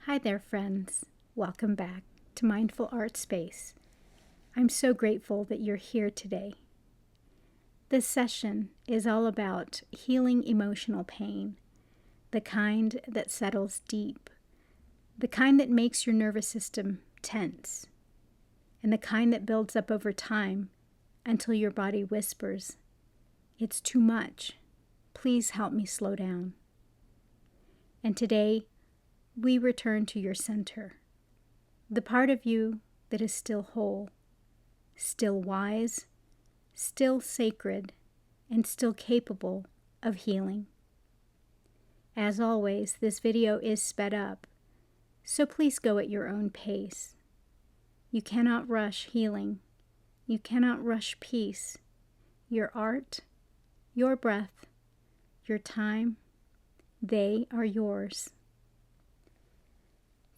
Hi there, friends. Welcome back to Mindful Art Space. I'm so grateful that you're here today. This session is all about healing emotional pain, the kind that settles deep, the kind that makes your nervous system tense, and the kind that builds up over time until your body whispers, "It's too much. Please help me slow down." And today, we return to your center, the part of you that is still whole, still wise, still sacred, and still capable of healing. As always, this video is sped up, so please go at your own pace. You cannot rush healing. You cannot rush peace. Your art, your breath, your time, they are yours.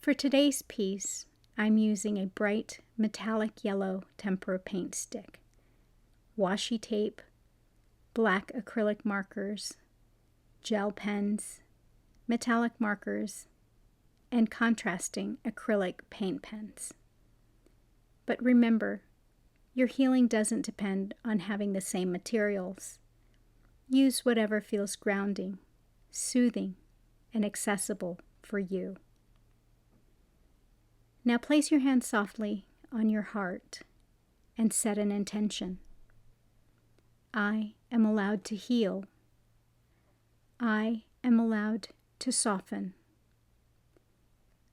For today's piece, I'm using a bright metallic yellow tempera paint stick, washi tape, black acrylic markers, gel pens, metallic markers, and contrasting acrylic paint pens. But remember, your healing doesn't depend on having the same materials. Use whatever feels grounding, soothing, and accessible for you. Now place your hand softly on your heart and set an intention. I am allowed to heal. I am allowed to soften.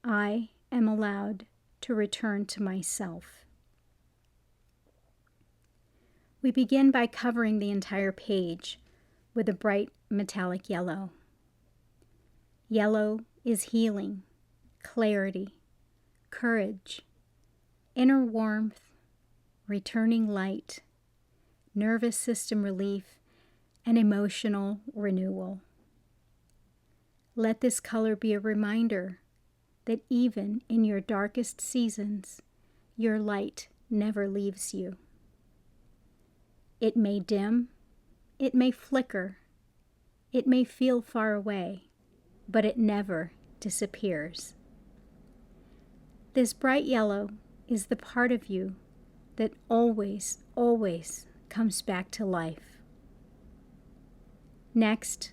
I am allowed to return to myself. We begin by covering the entire page with a bright metallic yellow. Yellow is healing, clarity, courage, inner warmth, returning light, nervous system relief, and emotional renewal. Let this color be a reminder that even in your darkest seasons, your light never leaves you. It may dim, it may flicker, it may feel far away, but it never disappears. This bright yellow is the part of you that always, always comes back to life. Next,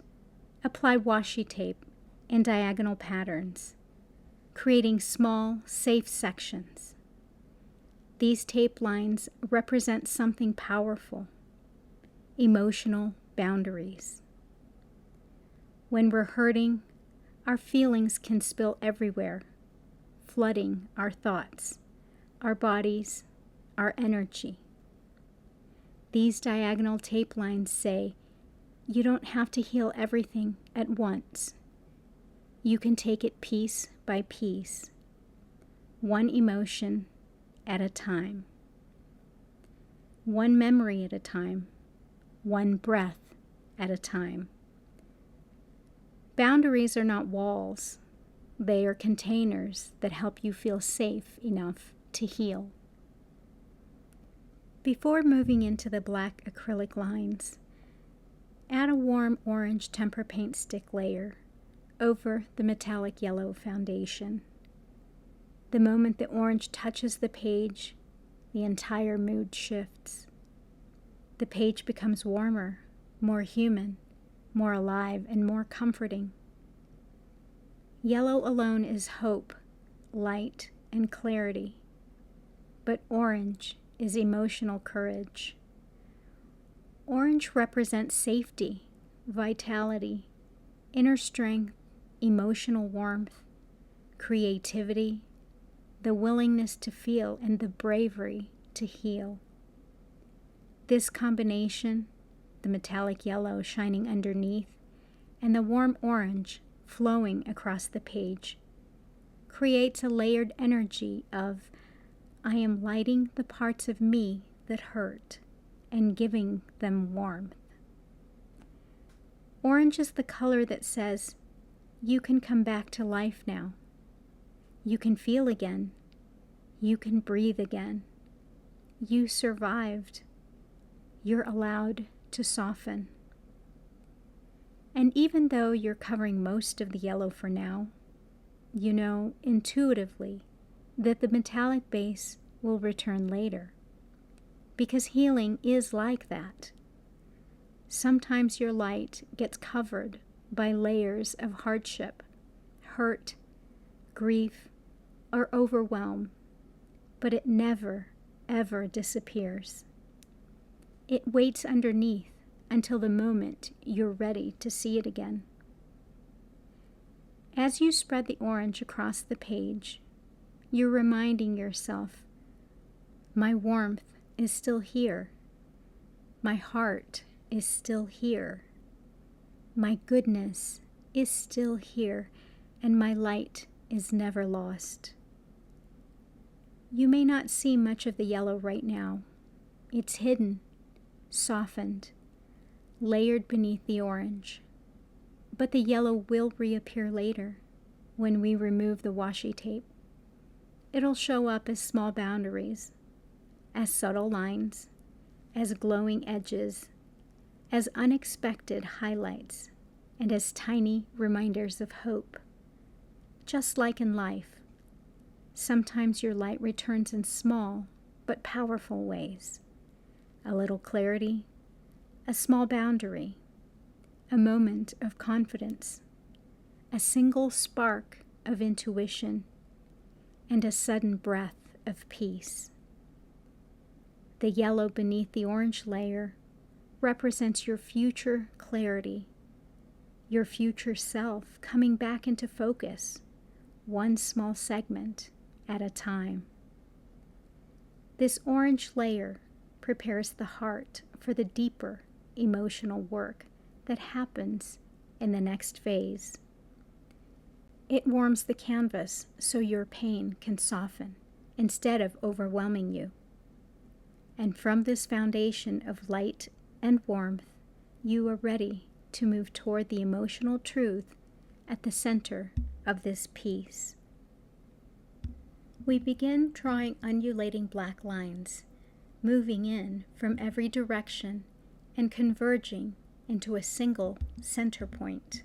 apply washi tape in diagonal patterns, creating small, safe sections. These tape lines represent something powerful, emotional boundaries. When we're hurting, our feelings can spill everywhere, flooding our thoughts, our bodies, our energy. These diagonal tape lines say, you don't have to heal everything at once. You can take it piece by piece, one emotion at a time, one memory at a time, one breath at a time. Boundaries are not walls. They are containers that help you feel safe enough to heal. Before moving into the black acrylic lines, add a warm orange tempera paint stick layer over the metallic yellow foundation. The moment the orange touches the page, the entire mood shifts. The page becomes warmer, more human, more alive, and more comforting. Yellow alone is hope, light, and clarity, but orange is emotional courage. Orange represents safety, vitality, inner strength, emotional warmth, creativity, the willingness to feel, and the bravery to heal. This combination, the metallic yellow shining underneath, and the warm orange flowing across the page, creates a layered energy of, I am lighting the parts of me that hurt and giving them warmth. Orange is the color that says, you can come back to life now. You can feel again. You can breathe again. You survived. You're allowed to soften. And even though you're covering most of the yellow for now, You know intuitively that the metallic base will return later, because healing is like that. Sometimes your light gets covered by layers of hardship, hurt, grief, or overwhelm, but it never, ever disappears. It waits underneath until the moment you're ready to see it again. As you spread the orange across the page, you're reminding yourself, my warmth is still here. My heart is still here. My goodness is still here, and my light is never lost. You may not see much of the yellow right now. It's hidden, softened, layered beneath the orange. But the yellow will reappear later when we remove the washi tape. It'll show up as small boundaries, as subtle lines, as glowing edges, as unexpected highlights, and as tiny reminders of hope. Just like in life, sometimes your light returns in small but powerful ways. A little clarity, a small boundary, a moment of confidence, a single spark of intuition, and a sudden breath of peace. The yellow beneath the orange layer represents your future clarity, your future self coming back into focus, one small segment at a time. This orange layer prepares the heart for the deeper emotional work that happens in the next phase. It warms the canvas so your pain can soften instead of overwhelming you. And from this foundation of light and warmth, you are ready to move toward the emotional truth at the center of this piece. We begin drawing undulating black lines, moving in from every direction and converging into a single center point.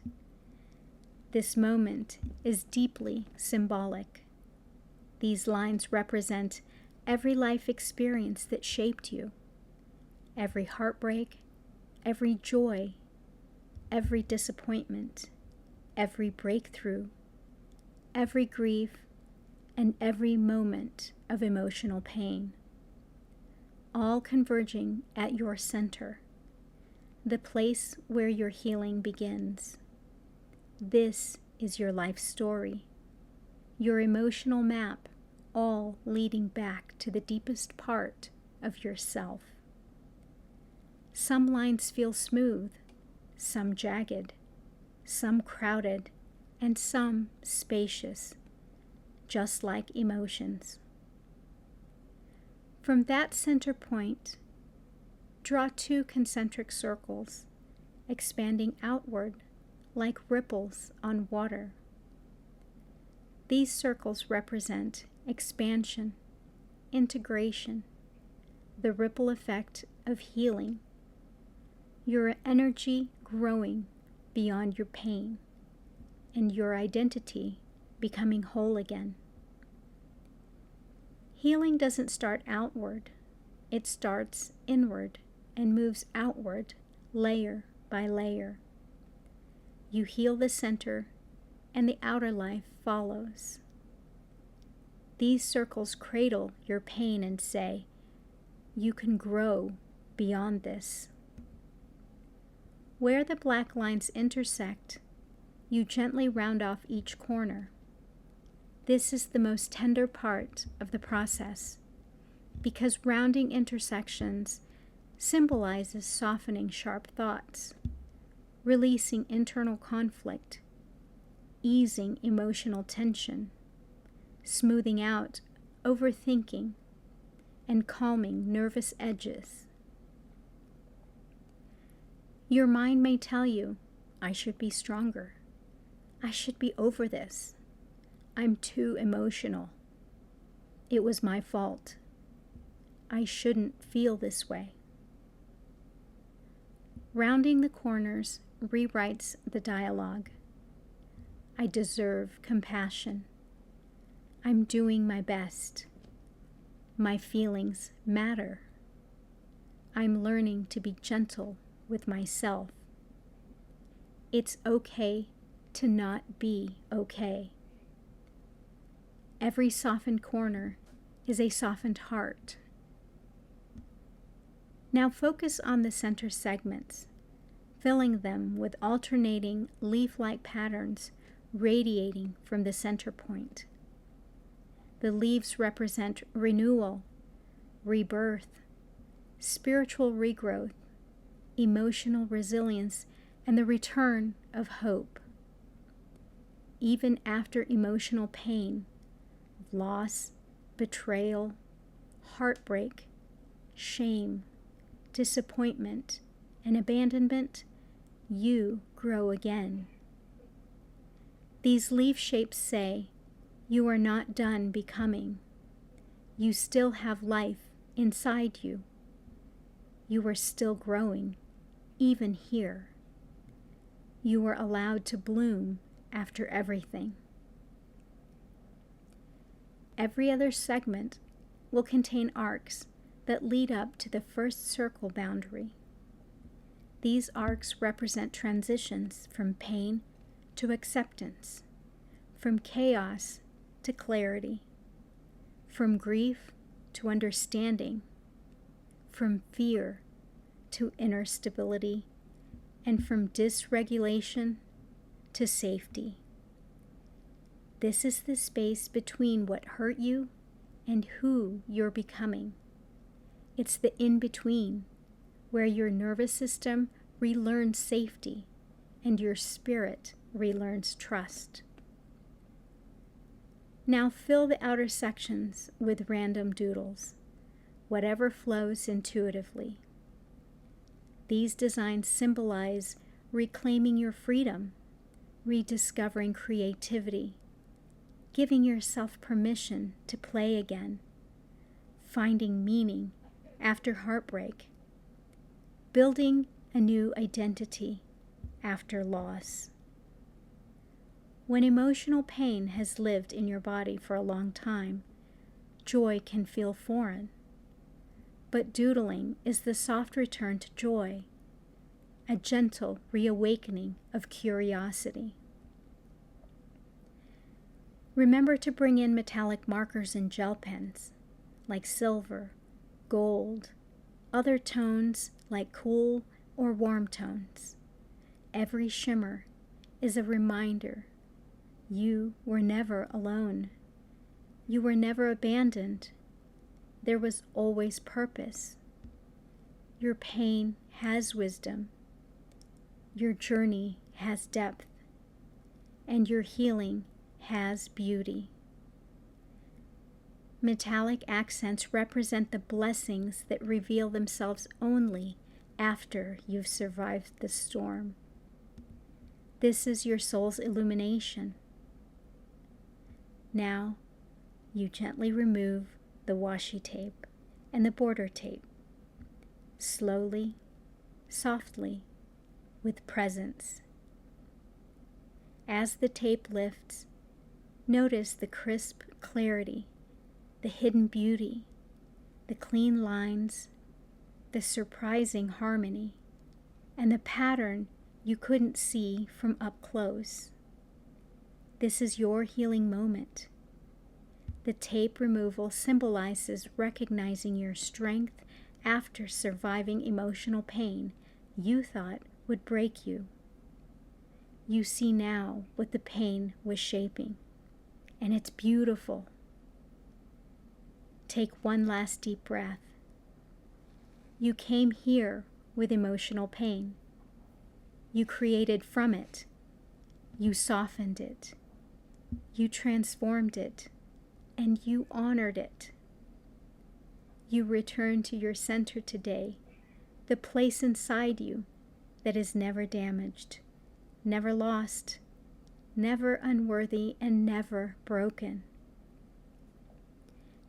This moment is deeply symbolic. These lines represent every life experience that shaped you, every heartbreak, every joy, every disappointment, every breakthrough, every grief, and every moment of emotional pain, all converging at your center, the place where your healing begins. This is your life story, your emotional map, all leading back to the deepest part of yourself. Some lines feel smooth, some jagged, some crowded, and some spacious, just like emotions. From that center point, draw 2 concentric circles, expanding outward like ripples on water. These circles represent expansion, integration, the ripple effect of healing, your energy growing beyond your pain, and your identity becoming whole again. Healing doesn't start outward, it starts inward and moves outward layer by layer. You heal the center, and the outer life follows. These circles cradle your pain and say, you can grow beyond this. Where the black lines intersect, you gently round off each corner. This is the most tender part of the process, because rounding intersections symbolizes softening sharp thoughts, releasing internal conflict, easing emotional tension, smoothing out overthinking, and calming nervous edges. Your mind may tell you, I should be stronger. I should be over this. I'm too emotional. It was my fault. I shouldn't feel this way. Rounding the corners rewrites the dialogue. I deserve compassion. I'm doing my best. My feelings matter. I'm learning to be gentle with myself. It's okay to not be okay. Every softened corner is a softened heart. Now focus on the center segments, filling them with alternating leaf-like patterns radiating from the center point. The leaves represent renewal, rebirth, spiritual regrowth, emotional resilience, and the return of hope. Even after emotional pain, loss, betrayal, heartbreak, shame, disappointment, and abandonment, you grow again. These leaf shapes say, you are not done becoming. You still have life inside you. You are still growing, even here. You are allowed to bloom after everything. Every other segment will contain arcs that lead up to the first circle boundary. These arcs represent transitions from pain to acceptance, from chaos to clarity, from grief to understanding, from fear to inner stability, and from dysregulation to safety. This is the space between what hurt you and who you're becoming. It's the in-between, where your nervous system relearns safety and your spirit relearns trust. Now fill the outer sections with random doodles, whatever flows intuitively. These designs symbolize reclaiming your freedom, rediscovering creativity, giving yourself permission to play again, finding meaning after heartbreak, building a new identity after loss. When emotional pain has lived in your body for a long time, joy can feel foreign. But doodling is the soft return to joy, a gentle reawakening of curiosity. Remember to bring in metallic markers and gel pens, like silver, gold, other tones like cool or warm tones. Every shimmer is a reminder you were never alone. You were never abandoned. There was always purpose. Your pain has wisdom. Your journey has depth. And your healing has beauty. Metallic accents represent the blessings that reveal themselves only after you've survived the storm. This is your soul's illumination. Now, you gently remove the washi tape and the border tape. Slowly, softly, with presence. As the tape lifts, notice the crisp clarity, the hidden beauty, the clean lines, the surprising harmony, and the pattern you couldn't see from up close. This is your healing moment. The tape removal symbolizes recognizing your strength after surviving emotional pain you thought would break you. You see now what the pain was shaping, and it's beautiful. Take one last deep breath. You came here with emotional pain. You created from it. You softened it. You transformed it, and you honored it. You return to your center today, the place inside you that is never damaged, never lost, never unworthy, and never broken.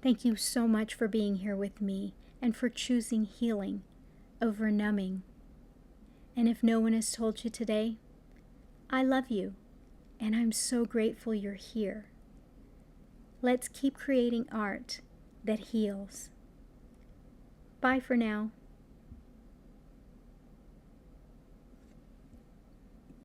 Thank you so much for being here with me and for choosing healing over numbing. And if no one has told you today, I love you, and I'm so grateful you're here. Let's keep creating art that heals. Bye for now.